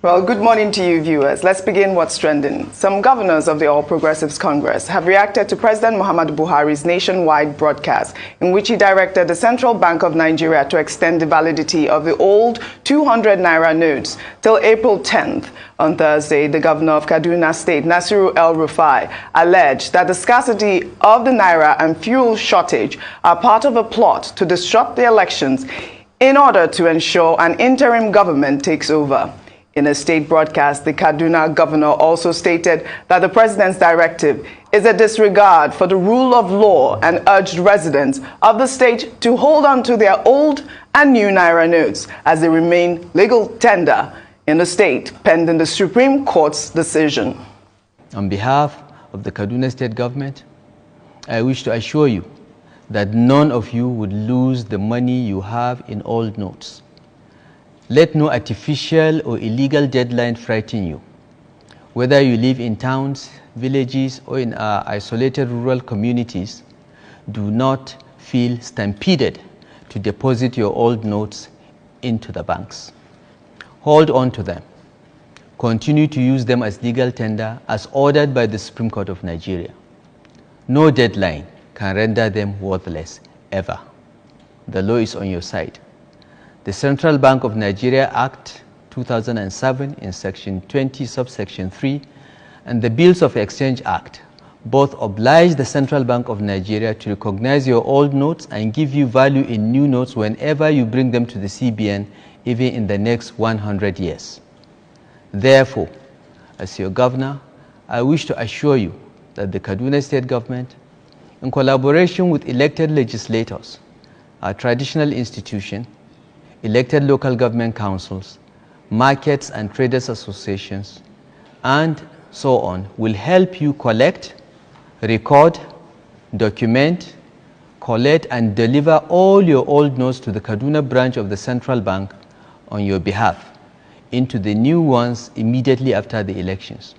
Well, good morning to you, viewers. Let's begin what's trending. Some governors of the All Progressives Congress have reacted to President Muhammadu Buhari's nationwide broadcast, in which he directed the Central Bank of Nigeria to extend the validity of the old 200 Naira notes till April 10th. On Thursday, the governor of Kaduna State, el-Rufai, alleged that the scarcity of the Naira and fuel shortage are part of a plot to disrupt the elections in order to ensure an interim government takes over. In a state broadcast, the Kaduna governor also stated that the president's directive is a disregard for the rule of law and urged residents of the state to hold on to their old and new Naira notes as they remain legal tender in the state pending the Supreme Court's decision. On behalf of the Kaduna State government, I wish to assure you that none of you would lose the money you have in old notes. Let no artificial or illegal deadline frighten you. Whether you live in towns, villages, or in our isolated rural communities, do not feel stampeded to deposit your old notes into the banks. Hold on to them. Continue to use them as legal tender as ordered by the Supreme Court of Nigeria. No deadline can render them worthless, ever. The law is on your side. The Central Bank of Nigeria Act 2007 in Section 20, subsection 3, and the Bills of Exchange Act both oblige the Central Bank of Nigeria to recognize your old notes and give you value in new notes whenever you bring them to the CBN, even in the next 100 years. Therefore, as your governor, I wish to assure you that the Kaduna State government, in collaboration with elected legislators, our traditional institution, elected local government councils, markets and traders associations, and so on, will help you collect, record, document, collect, and deliver all your old notes to the Kaduna branch of the Central Bank on your behalf into the new ones immediately after the elections.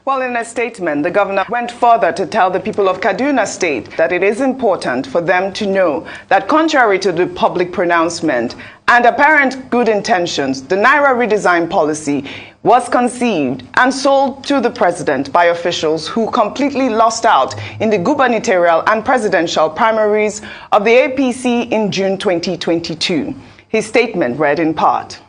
Well, in a statement, the governor went further to tell the people of Kaduna State that it is important for them to know that contrary to the public pronouncement and apparent good intentions, the Naira redesign policy was conceived and sold to the president by officials who completely lost out in the gubernatorial and presidential primaries of the APC in June 2022. His statement read in part: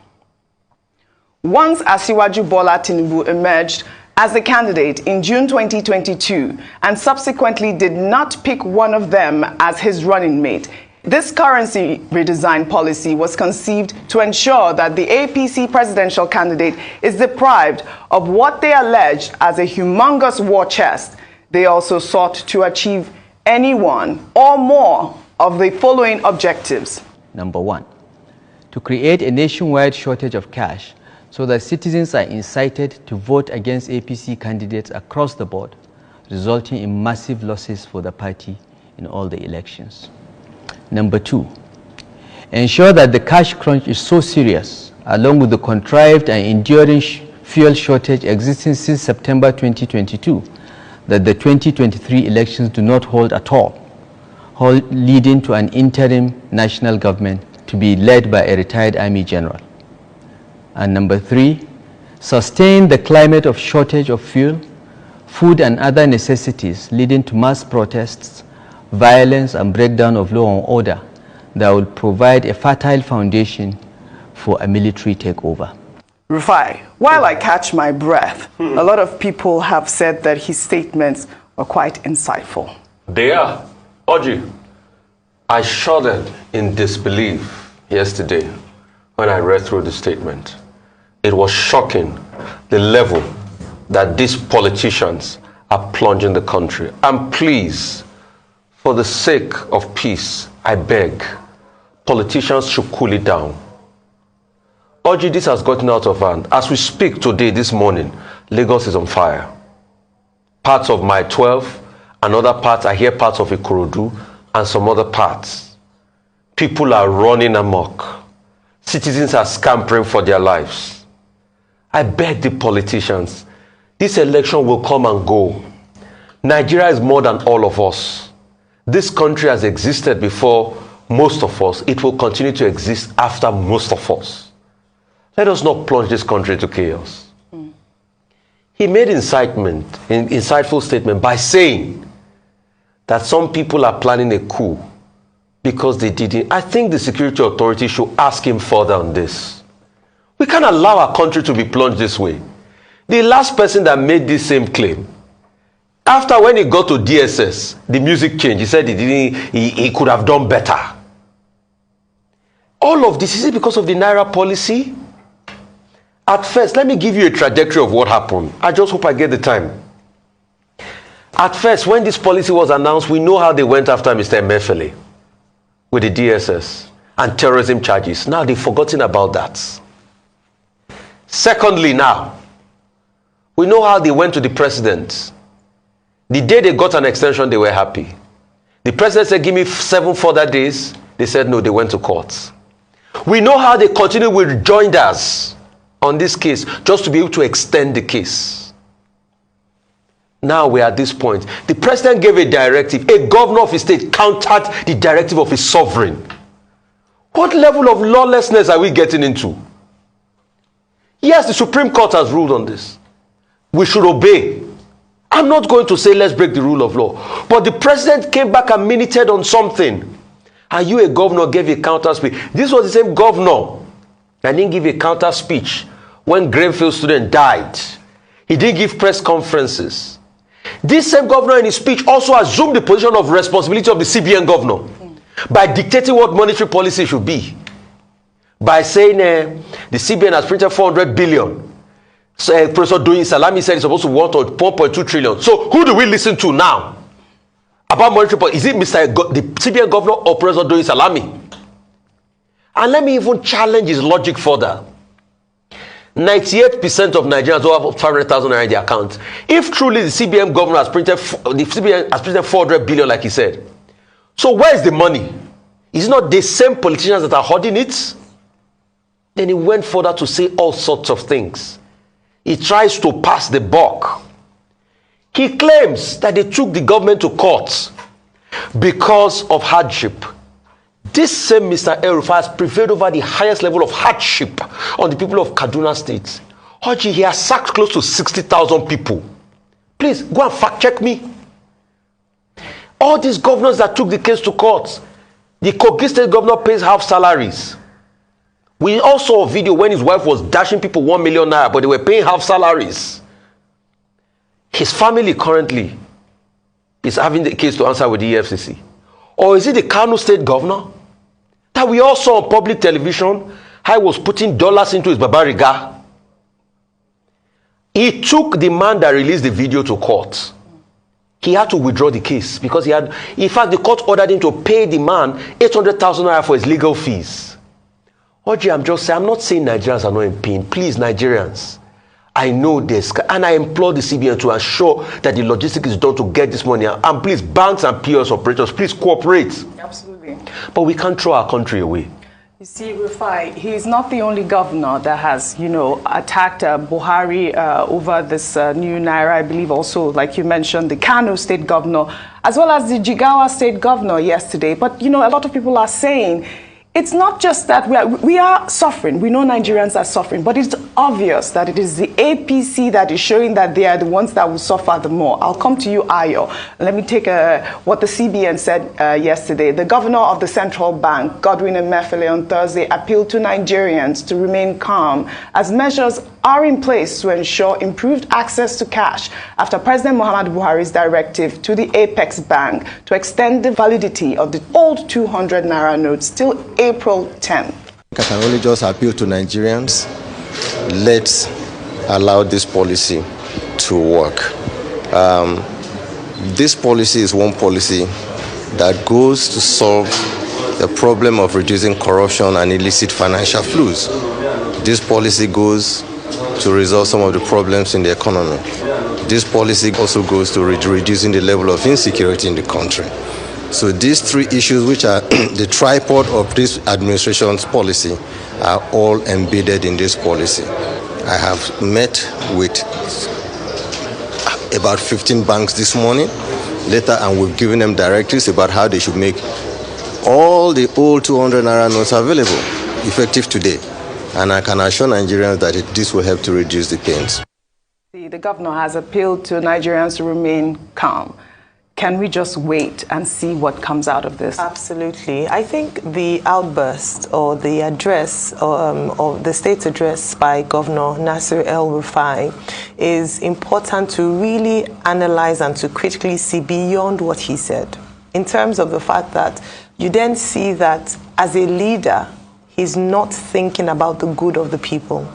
once Asiwaju Bola Tinubu emerged as the candidate in June 2022 and subsequently did not pick one of them as his running mate, this currency redesign policy was conceived to ensure that the APC presidential candidate is deprived of what they alleged as a humongous war chest. They also sought to achieve any one or more of the following objectives. Number one, to create a nationwide shortage of cash so that citizens are incited to vote against APC candidates across the board, resulting in massive losses for the party in all the elections. Number two, ensure that the cash crunch is so serious, along with the contrived and enduring fuel shortage existing since September 2022, that the 2023 elections do not hold at all, leading to an interim national government to be led by a retired army general. And number three, sustain the climate of shortage of fuel, food and other necessities leading to mass protests, violence and breakdown of law and order that will provide a fertile foundation for a military takeover. Rufai, while I catch my breath, a lot of people have said that his statements were quite insightful. They are. Oji, I shuddered in disbelief yesterday when I read through the statement. It was shocking, the level that these politicians are plunging the country. And please, for the sake of peace, I beg, politicians should cool it down. Oji, this has gotten out of hand. As we speak today, this morning, Lagos is on fire. Parts of my 12 and other parts, I hear parts of Ikorodu and some other parts. People are running amok. Citizens are scampering for their lives. I beg the politicians, this election will come and go. Nigeria is more than all of us. This country has existed before most of us. It will continue to exist after most of us. Let us not plunge this country into chaos. He made insightful statement by saying that some people are planning a coup because they didn't. I think the security authority should ask him further on this. We can't allow our country to be plunged this way. The last person that made this same claim, after when he got to DSS, the music changed. He said he could have done better. All of this, is it because of the Naira policy? At first, let me give you a trajectory of what happened. I just hope I get the time. At first, when this policy was announced, we know how they went after Mr. Emefiele with the DSS and terrorism charges. Now they've forgotten about that. Secondly, now, we know how they went to the president. The day they got an extension, they were happy. The president said, give me 7 further days. They said, no, they went to court. We know how they continued with rejoinders on this case, just to be able to extend the case. Now we're at this point. The president gave a directive. A governor of his state countered the directive of his sovereign. What level of lawlessness are we getting into? Yes, the Supreme Court has ruled on this. We should obey. I'm not going to say let's break the rule of law. But the president came back and minuted on something. And you, a governor, gave a counter speech. This was the same governor that didn't give a counter speech when Greenfield student died. He didn't give press conferences. This same governor in his speech also assumed the position of responsibility of the CBN governor by dictating what monetary policy should be. By saying the CBN has printed 400 billion. So, Professor Doyin Salami said it's supposed to want 1.2 trillion. So who do we listen to now about monetary policy? Is it the CBN governor or Professor Doyin Salami? And let me even challenge his logic further. 98% of Nigerians who have 500,000 naira in their account. If truly the CBN governor has printed 400 billion, like he said, so where is the money? Is it not the same politicians that are hoarding it? Then he went further to say all sorts of things. He tries to pass the buck. He claims that they took the government to court because of hardship. This same Mr. el-Rufai has prevailed over the highest level of hardship on the people of Kaduna State. Oji, he has sacked close to 60,000 people. Please, go and fact check me. All these governors that took the case to court, the Kogi State governor pays half salaries. We all saw a video when his wife was dashing people 1 million naira, but they were paying half salaries. His family currently is having the case to answer with the EFCC. Or is it the Kano State governor that we all saw on public television how he was putting dollars into his babariga? He took the man that released the video to court. He had to withdraw the case because he had, in fact, the court ordered him to pay the man 800,000 naira for his legal fees. Oji, I'm not saying Nigerians are not in pain. Please, Nigerians, I know this, and I implore the CBN to ensure that the logistics is done to get this money out. And please, banks and POS operators, please cooperate. Absolutely. But we can't throw our country away. You see, Rufai, he's not the only governor that has, attacked Buhari over this new Naira. I believe also, like you mentioned, the Kano State governor, as well as the Jigawa State governor yesterday. But, a lot of people are saying it's not just that we are suffering. We know Nigerians are suffering, but it's obvious that it is the APC that is showing that they are the ones that will suffer the more. I'll come to you, Ayo. Let me take what the CBN said yesterday. The governor of the central bank, Godwin Emefiele, on Thursday appealed to Nigerians to remain calm as measures are in place to ensure improved access to cash after President Muhammadu Buhari's directive to the Apex Bank to extend the validity of the old 200 Naira notes till April 10th. I can only just appeal to Nigerians. Let's allow this policy to work. This policy is one policy that goes to solve the problem of reducing corruption and illicit financial flows. This policy goes to resolve some of the problems in the economy. This policy also goes to reducing the level of insecurity in the country. So these three issues, which are the tripod of this administration's policy, are all embedded in this policy. I have met with about 15 banks this morning, and we've given them directives about how they should make all the old 200 Naira notes available, effective today. And I can assure Nigerians that this will help to reduce the pains. The governor has appealed to Nigerians to remain calm. Can we just wait and see what comes out of this? Absolutely. I think the outburst or the address or the state address by Governor Naira el-Rufai is important to really analyze and to critically see beyond what he said, in terms of the fact that you then see that as a leader, he's not thinking about the good of the people.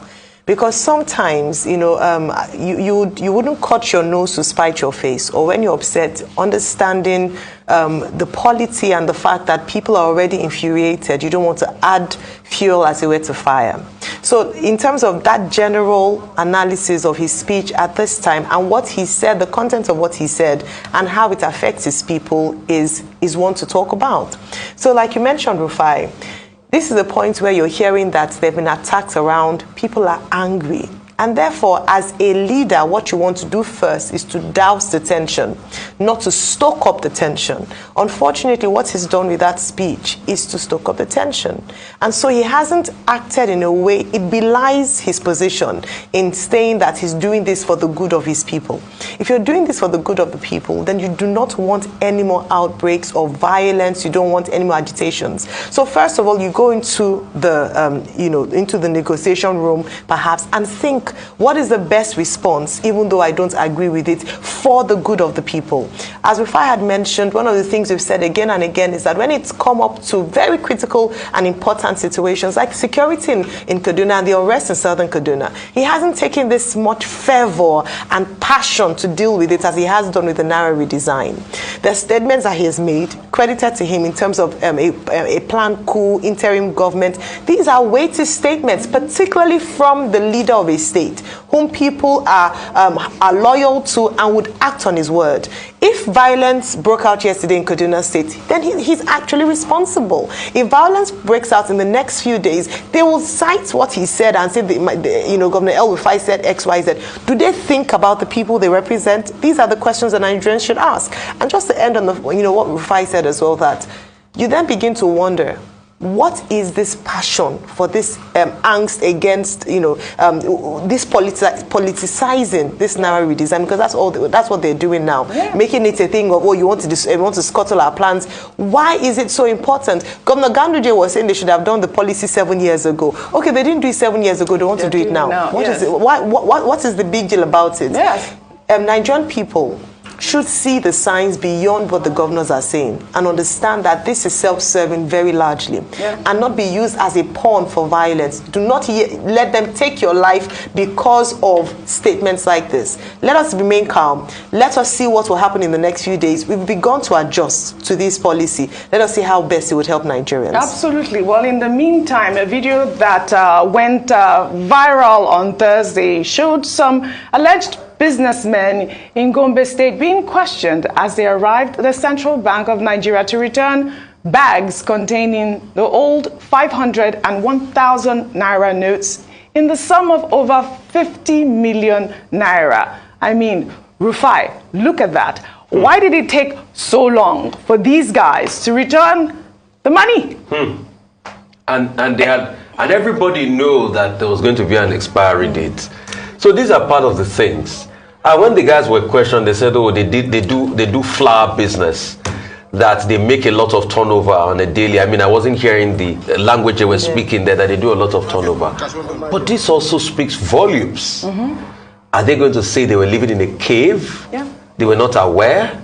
Because sometimes, you wouldn't cut your nose to spite your face, or when you're upset, understanding the polity and the fact that people are already infuriated, you don't want to add fuel, as it were, to fire. So in terms of that general analysis of his speech at this time and what he said, the content of what he said and how it affects his people is one to talk about. So like you mentioned, Rufai, this is the point where you're hearing that there have been attacks around, people are angry. And therefore, as a leader, what you want to do first is to douse the tension, not to stoke up the tension. Unfortunately, what he's done with that speech is to stoke up the tension. And so he hasn't acted in a way, it belies his position in saying that he's doing this for the good of his people. If you're doing this for the good of the people, then you do not want any more outbreaks of violence, you don't want any more agitations. So first of all, you go into the negotiation room, perhaps, and think, what is the best response, even though I don't agree with it, for the good of the people? As Rufai had mentioned, one of the things we've said again and again is that when it's come up to very critical and important situations like security in Kaduna and the unrest in southern Kaduna, he hasn't taken this much fervor and passion to deal with it as he has done with the Naira redesign. The statements that he has made, credited to him in terms of a planned coup, interim government, these are weighty statements, particularly from the leader of a state, whom people are loyal to and would act on his word. If violence broke out yesterday in Kaduna State, then he's actually responsible. If violence breaks out in the next few days, they will cite what he said and say, Governor el-Rufai said X, Y, Z. Do they think about the people they represent? These are the questions that Nigerians should ask. And just to end on what Rufai said as well, that you then begin to wonder, what is this passion for this angst against, this politicizing this Naira redesign? Because that's what they're doing now, making it a thing of, you want to scuttle our plans. Why is it so important? Governor Ganduje was saying they should have done the policy 7 years ago. Okay, they didn't do it 7 years ago. They want to do it now. What is it? What is the big deal about it? Yes. Nigerian people should see the signs beyond what the governors are saying and understand that this is self-serving very largely and not be used as a pawn for violence. Do not let them take your life because of statements like this. Let us remain calm. Let us see what will happen in the next few days. We've begun to adjust to this policy. Let us see how best it would help Nigerians. Absolutely. Well, in the meantime, a video that went viral on Thursday showed some alleged businessmen in Gombe State being questioned as they arrived at the Central Bank of Nigeria to return bags containing the old 500 and 1,000 Naira notes in the sum of over 50 million Naira. I mean, Rufai, look at that. Why did it take so long for these guys to return the money? And everybody knew that there was going to be an expiry date. So these are part of the things. When the guys were questioned, they said, they do flour business, that they make a lot of turnover on a daily. I mean, I wasn't hearing the language they were speaking there, that they do a lot of turnover. But this also speaks volumes. Are they going to say they were living in a cave? They were not aware?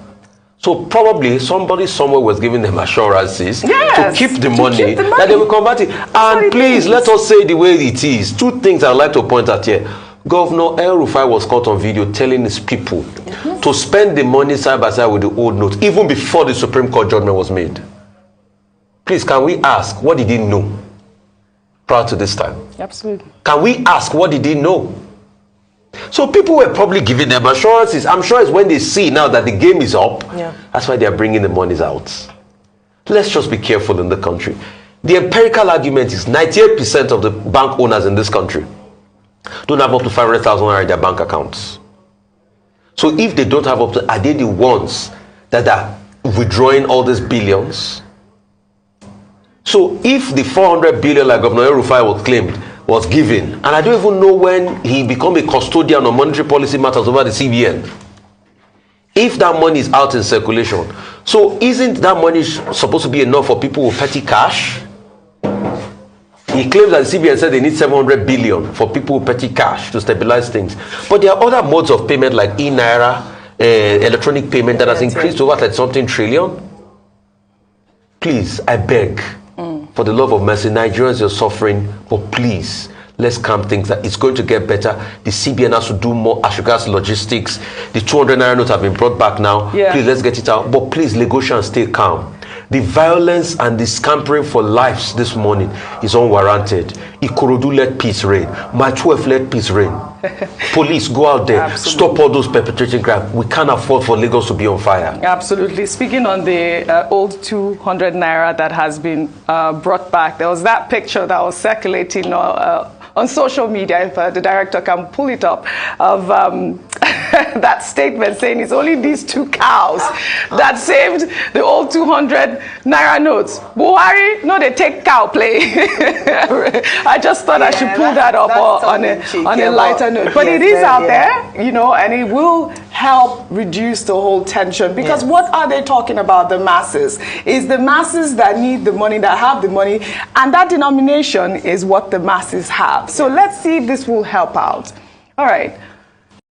So probably somebody somewhere was giving them assurances to keep the money, that they will convert it. And please, let us say the way it is. Two things I'd like to point out here. Governor el-Rufai was caught on video telling his people to spend the money side by side with the old notes, even before the Supreme Court judgment was made. Please, can we ask, what did he know prior to this time? Absolutely. Can we ask, what did he know? So people were probably giving them assurances. I'm sure it's when they see now that the game is up, that's why they're bringing the monies out. Let's just be careful in the country. The empirical argument is 98% of the bank owners in this country don't have up to 500,000 naira in their bank accounts. So if they don't have up to, are they the ones that are withdrawing all these billions? So if the 400 billion like Governor el-Rufai was claimed was given. And I don't even know when he became a custodian of monetary policy matters over the CBN. If that money is out in circulation, so isn't that money supposed to be enough for people with petty cash? He claims that the CBN said they need 700 billion for people with petty cash to stabilize things. But there are other modes of payment like Naira, electronic payment that has increased to what, like something trillion? Please, I beg, for the love of mercy, Nigerians, you're suffering, but please, let's calm things. That it's going to get better. The CBN has to do more as regards logistics. The 200 Naira notes have been brought back now. Yeah. Please, let's get it out. But please, negotiate and stay calm. The violence and the scampering for lives this morning is unwarranted. Ikorodu, let peace reign. My 12, let peace reign. Police, go out there. Absolutely. Stop all those perpetrating crime. We can't afford for Lagos to be on fire. Absolutely. Speaking on the old 200 Naira that has been brought back, there was that picture that was circulating on social media, if the director can pull it up, of that statement saying it's only these 2 cows that saved the old 200 Naira notes. Buhari, no, they take cow play. I just thought I should pull that up on a lighter note. But it is out there, you know, and it will help reduce the whole tension. Because what are they talking about, the masses? It's the masses that need the money, that have the money, and that denomination is what the masses have. So let's see if this will help out. All right.